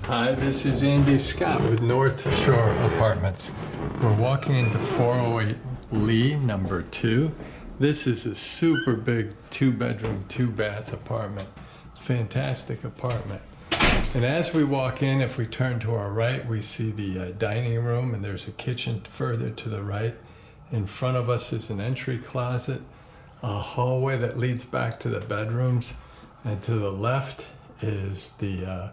Hi, this is Andy Scott with North Shore Apartments. We're walking into 408 Lee, number 2. This is a super big 2-bedroom, 2-bath apartment. Fantastic apartment. And as we walk in, if we turn to our right, we see the dining room, and there's a kitchen further to the right. In front of us is an entry closet, a hallway that leads back to the bedrooms, and to the left is the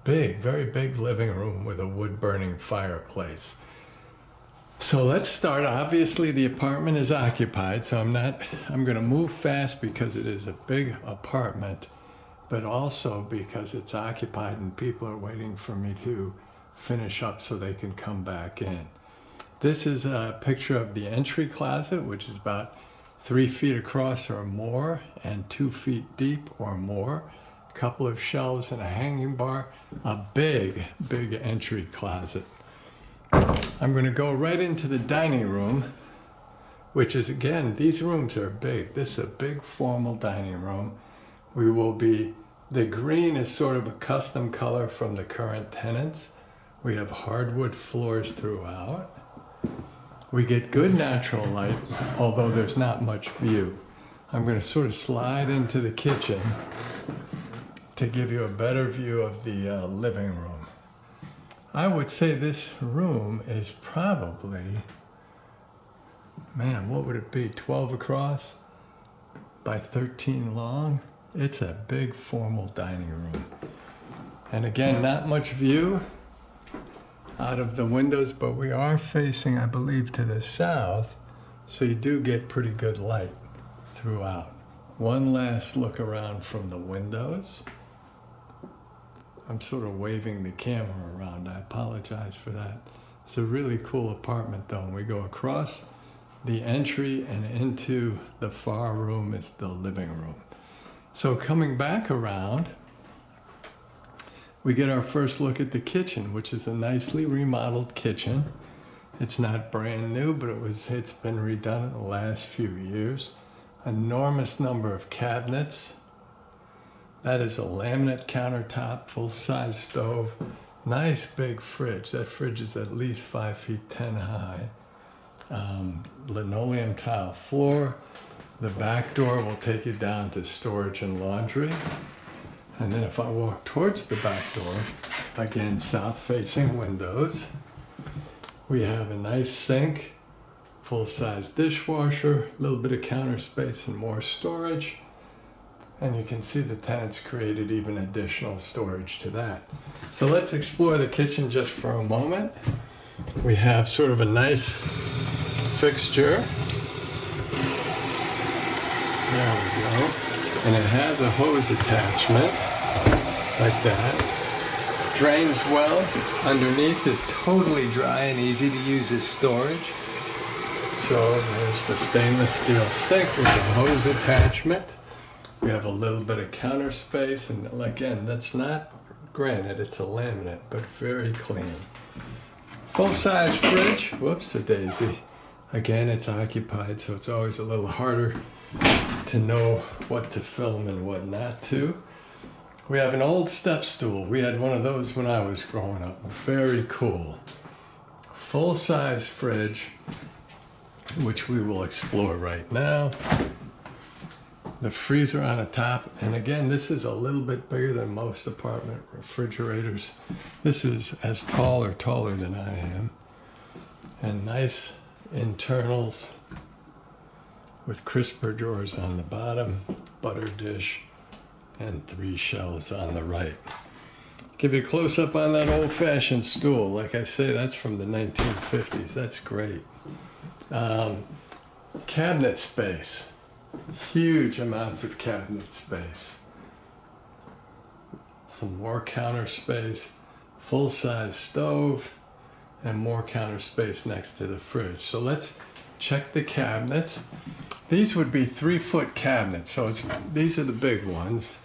very big living room with a wood-burning fireplace. So let's start. Obviously, the apartment is occupied, so I'm going to move fast because it is a big apartment, but also because it's occupied and people are waiting for me to finish up so they can come back in. This is a picture of the entry closet, which is about 3 feet across or more and 2 feet deep or more. Couple of shelves and a hanging bar, a big entry closet. I'm going to go right into the dining room, which is, again, these rooms are big. This is a big formal dining room. The green is sort of a custom color from the current tenants. We have hardwood floors throughout. We get good natural light, although there's not much view. I'm going to sort of slide into the kitchen to give you a better view of the living room. I would say this room is probably, man, what would it be, 12 across by 13 long? It's a big formal dining room. And again, not much view out of the windows, but we are facing, I believe, to the south, so you do get pretty good light throughout. One last look around from the windows. I'm sort of waving the camera around. I apologize for that. It's a really cool apartment though. And we go across the entry and into the far room is the living room. So coming back around, we get our first look at the kitchen, which is a nicely remodeled kitchen. It's not brand new, but it's been redone in the last few years. Enormous number of cabinets. That is a laminate countertop, full-size stove, nice big fridge. That fridge is at least 5 feet 10 high. Linoleum tile floor. The back door will take you down to storage and laundry. And then if I walk towards the back door, again, south-facing windows, we have a nice sink, full-size dishwasher, a little bit of counter space and more storage. And you can see the tenants created even additional storage to that. So let's explore the kitchen just for a moment. We have sort of a nice fixture. There we go. And it has a hose attachment like that. Drains well. Underneath is totally dry and easy to use as storage. So there's the stainless steel sink with the hose attachment. We have a little bit of counter space, and again, that's not granite, it's a laminate, but very clean. Full-size fridge, whoops, a daisy. Again, it's occupied, so it's always a little harder to know what to film and what not to. We have an old step stool. We had one of those when I was growing up. Very cool. Full-size fridge, which we will explore right now. The freezer on the top, and again, this is a little bit bigger than most apartment refrigerators. This is as tall or taller than I am. And nice internals with crisper drawers on the bottom, butter dish, and 3 shelves on the right. Give you a close-up on that old-fashioned stool. Like I say, that's from the 1950s. That's great. Cabinet space. Huge amounts of cabinet space. Some more counter space, full-size stove, and more counter space next to the fridge. So let's check the cabinets. These would be 3-foot cabinets, so these are the big ones.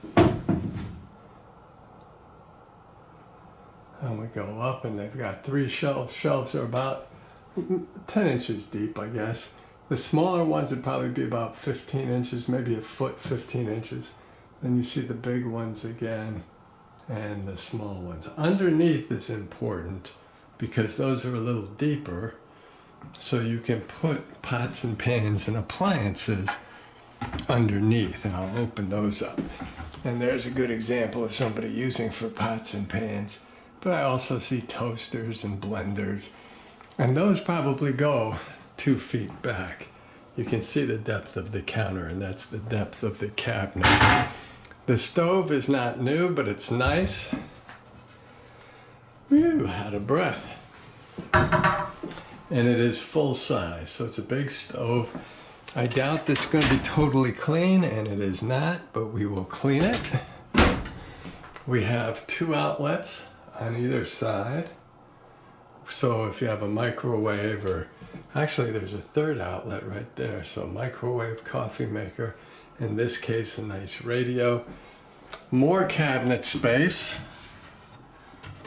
And we go up, and they've got 3 shelves. Shelves are about 10 inches deep, I guess. The smaller ones would probably be about 15 inches, maybe a foot, 15 inches. Then you see the big ones again, and the small ones. Underneath is important because those are a little deeper, so you can put pots and pans and appliances underneath, and I'll open those up. And there's a good example of somebody using for pots and pans. But I also see toasters and blenders, and those probably go 2 feet back. You can see the depth of the counter, and that's the depth of the cabinet. The stove is not new, but it's nice. Whew, out of breath. And it is full size, so it's a big stove. I doubt this is going to be totally clean, and it is not, but we will clean it. We have 2 outlets on either side. So if you have a microwave, or actually there's a 3rd outlet right there. So microwave, coffee maker, in this case a nice radio. More cabinet space,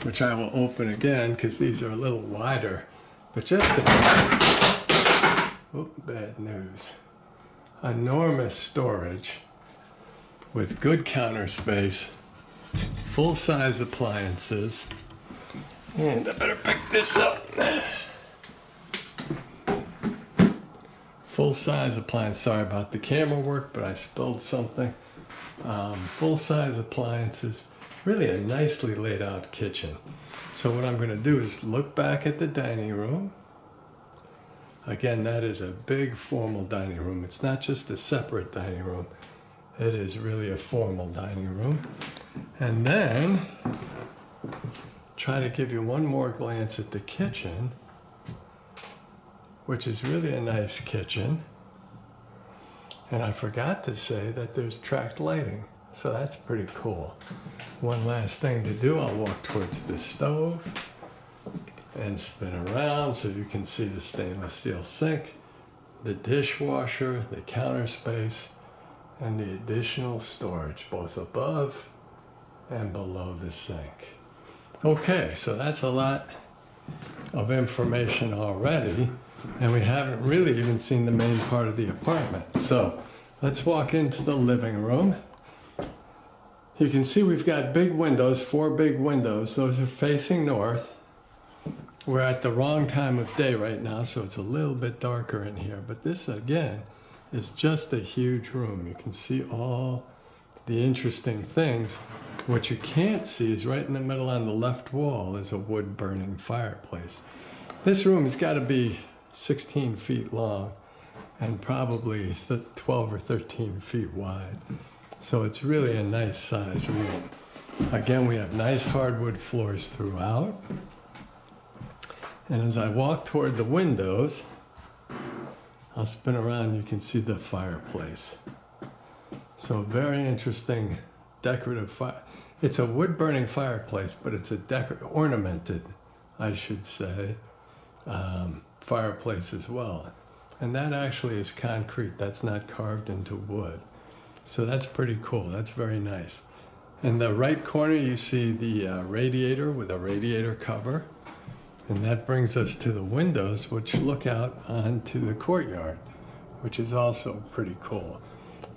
which I will open again because these are a little wider. But just bad news. Enormous storage with good counter space, full-size appliances, and I better pick this up. Full-size appliance. Sorry about the camera work, but I spilled something. Full-size appliances. Really a nicely laid out kitchen. So what I'm going to do is look back at the dining room. Again, that is a big formal dining room. It's not just a separate dining room. It is really a formal dining room. And then try to give you one more glance at the kitchen, which is really a nice kitchen. And I forgot to say that there's tracked lighting. So that's pretty cool. One last thing to do, I'll walk towards the stove and spin around so you can see the stainless steel sink, the dishwasher, the counter space, and the additional storage, both above and below the sink. Okay, so that's a lot of information already, and we haven't really even seen the main part of the apartment. So let's walk into the living room. You can see we've got big windows, 4 big windows. Those are facing north. We're at the wrong time of day right now, so it's a little bit darker in here. But this, again, is just a huge room. You can see all the interesting things. What you can't see is right in the middle on the left wall is a wood-burning fireplace. This room has got to be 16 feet long and probably 12 or 13 feet wide. So it's really a nice size room. Again, we have nice hardwood floors throughout. And as I walk toward the windows, I'll spin around, you can see the fireplace. So very interesting decorative fire. It's a wood-burning fireplace, but it's a ornamented, I should say, fireplace as well. And that actually is concrete. That's not carved into wood. So that's pretty cool. That's very nice. In the right corner, you see the radiator with a radiator cover. And that brings us to the windows, which look out onto the courtyard, which is also pretty cool.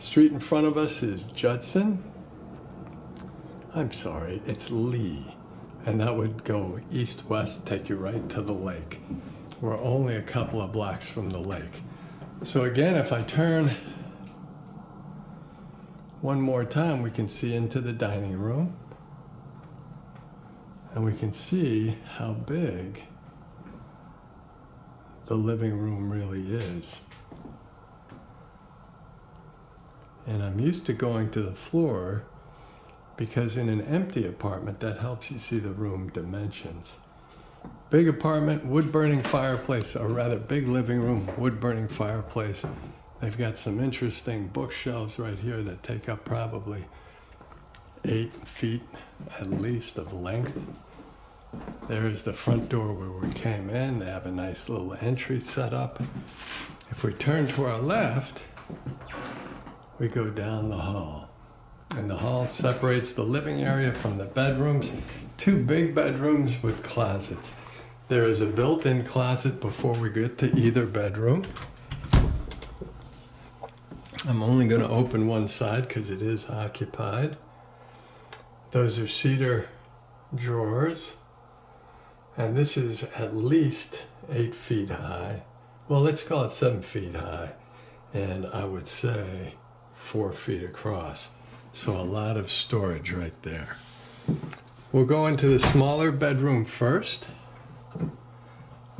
Street in front of us is Judson. I'm sorry, it's Lee. And that would go east-west, take you right to the lake. We're only a couple of blocks from the lake. So again, if I turn one more time, we can see into the dining room. And we can see how big the living room really is. And I'm used to going to the floor because in an empty apartment, that helps you see the room dimensions. Big apartment, wood-burning fireplace, or rather big living room, wood-burning fireplace. They've got some interesting bookshelves right here that take up probably 8 feet at least of length. There's the front door where we came in. They have a nice little entry set up. If we turn to our left, we go down the hall. And the hall separates the living area from the bedrooms. 2 big bedrooms with closets. There is a built-in closet before we get to either bedroom. I'm only going to open one side because it is occupied. Those are cedar drawers. And this is at least 8 feet high. Well, let's call it 7 feet high. And I would say 4 feet across. So a lot of storage right there. We'll go into the smaller bedroom first.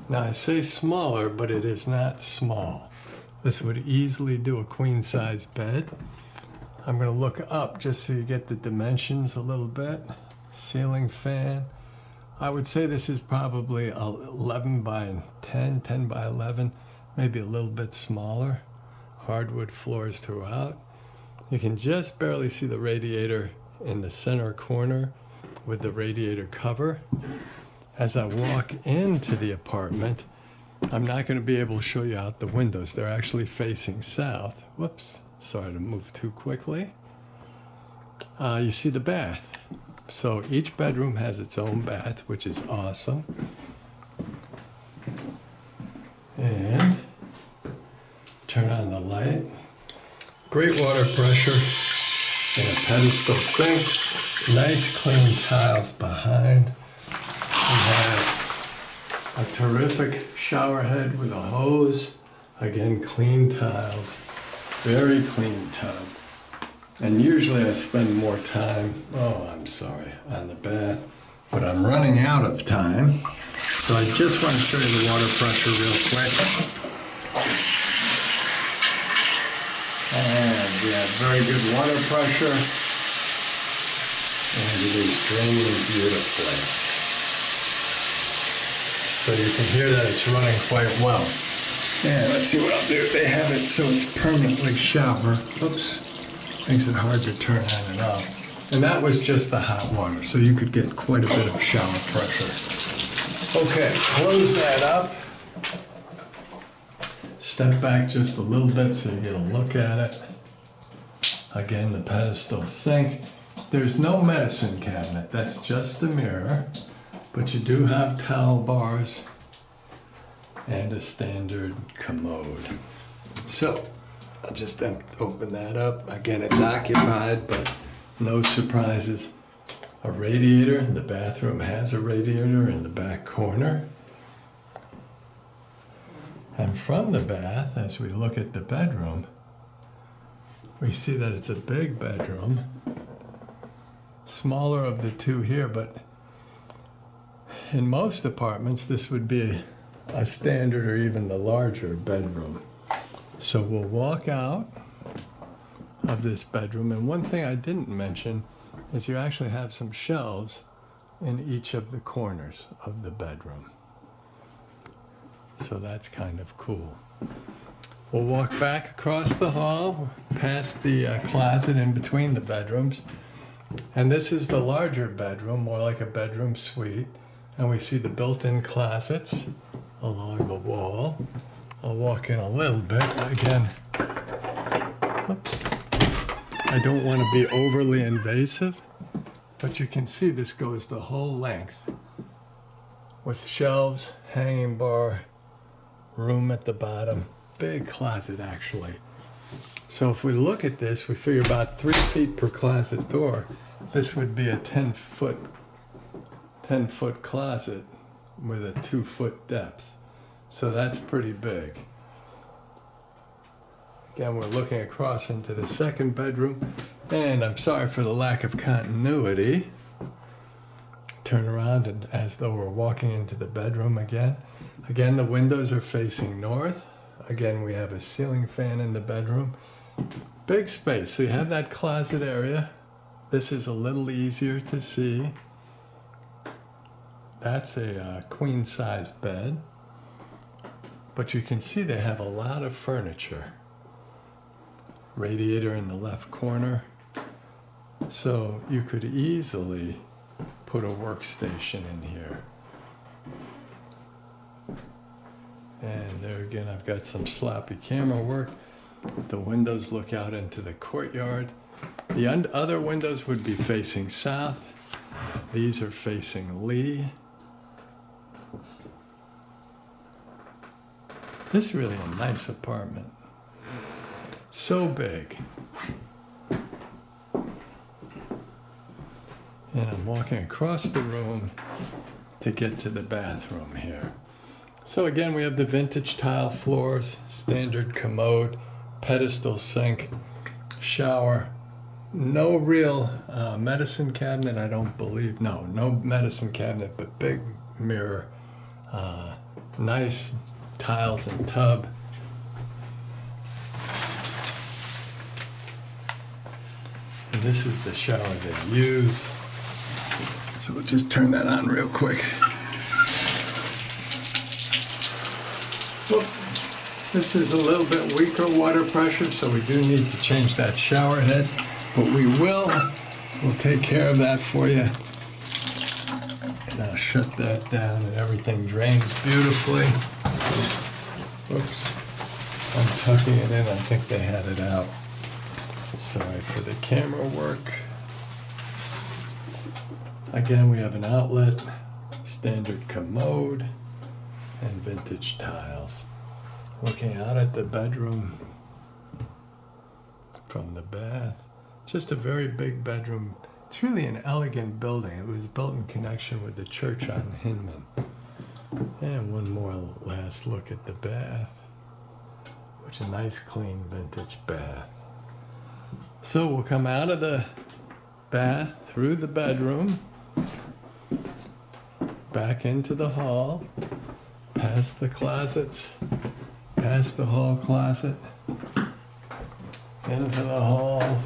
Now I say smaller, but it is not small. This would easily do a queen size bed. I'm going to look up just so you get the dimensions a little bit. Ceiling fan. I would say this is probably 11 by 10, 10 by 11, maybe a little bit smaller. Hardwood floors throughout. You can just barely see the radiator in the center corner with the radiator cover. As I walk into the apartment, I'm not going to be able to show you out the windows. They're actually facing south. Whoops, sorry to move too quickly. You see the bath. So each bedroom has its own bath, which is awesome. And turn on the light. Great water pressure and a pedestal sink. Nice clean tiles behind. We have a terrific shower head with a hose. Again, clean tiles. Very clean tub. And usually I spend more time, on the bath, but I'm running out of time. So I just want to show you the water pressure real quick. And we have very good water pressure. And it is draining beautifully. So you can hear that it's running quite well. And let's see what I'll do. They have it so it's permanently shower. Oops. Makes it hard to turn on and off. And that was just the hot water, so you could get quite a bit of shower pressure. Okay, close that up. Step back just a little bit so you get a look at it. Again, the pedestal sink. There's no medicine cabinet, that's just a mirror. But you do have towel bars and a standard commode. So, I'll just open that up. Again, it's occupied, but no surprises. A radiator. The bathroom has a radiator in the back corner. And from the bath, as we look at the bedroom, we see that it's a big bedroom. Smaller of the two here, but in most apartments, this would be a standard or even the larger bedroom. So we'll walk out of this bedroom, and one thing I didn't mention is you actually have some shelves in each of the corners of the bedroom. So that's kind of cool. We'll walk back across the hall, past the closet in between the bedrooms, and this is the larger bedroom, more like a bedroom suite, and we see the built-in closets along the wall. I'll walk in a little bit. Again, whoops. I don't want to be overly invasive, but you can see this goes the whole length with shelves, hanging bar, room at the bottom, big closet actually. So if we look at this, we figure about 3 feet per closet door. This would be a 10-foot closet with a 2-foot depth. So that's pretty big. Again, we're looking across into the second bedroom, and I'm sorry for the lack of continuity. Turn around and as though we're walking into the bedroom again. Again, the windows are facing north. Again, we have a ceiling fan in the bedroom. Big space, so you have that closet area. This is a little easier to see. That's a queen size bed. But you can see they have a lot of furniture. Radiator in the left corner. So you could easily put a workstation in here. And there again, I've got some sloppy camera work. The windows look out into the courtyard. The other windows would be facing south. These are facing Lee. This is really a nice apartment. So big. And I'm walking across the room to get to the bathroom here. So again, we have the vintage tile floors, standard commode, pedestal sink, shower. No real medicine cabinet, I don't believe. No medicine cabinet, but big mirror. Nice tiles and tub. And this is the shower they use. So we'll just turn that on real quick. Whoop. This is a little bit weaker water pressure, so we do need to change that shower head. But we'll take care of that for you. And I'll shut that down and everything drains beautifully. Whoops. I'm tucking it in. I think they had it out. Sorry for the camera work. Again, we have an outlet, standard commode, and vintage tiles. Looking out at the bedroom from the bath. Just a very big bedroom. It's really an elegant building. It was built in connection with the church on Hinman. And one more last look at the bath, which is a nice clean vintage bath. So we'll come out of the bath, through the bedroom, back into the hall, past the closets, past the hall closet, into the hall.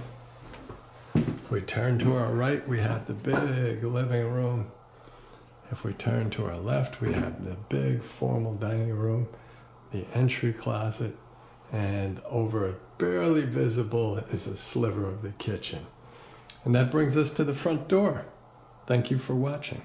If we turn to our right, we have the big living room. If we turn to our left, we have the big formal dining room, the entry closet, and over barely visible is a sliver of the kitchen. And that brings us to the front door. Thank you for watching.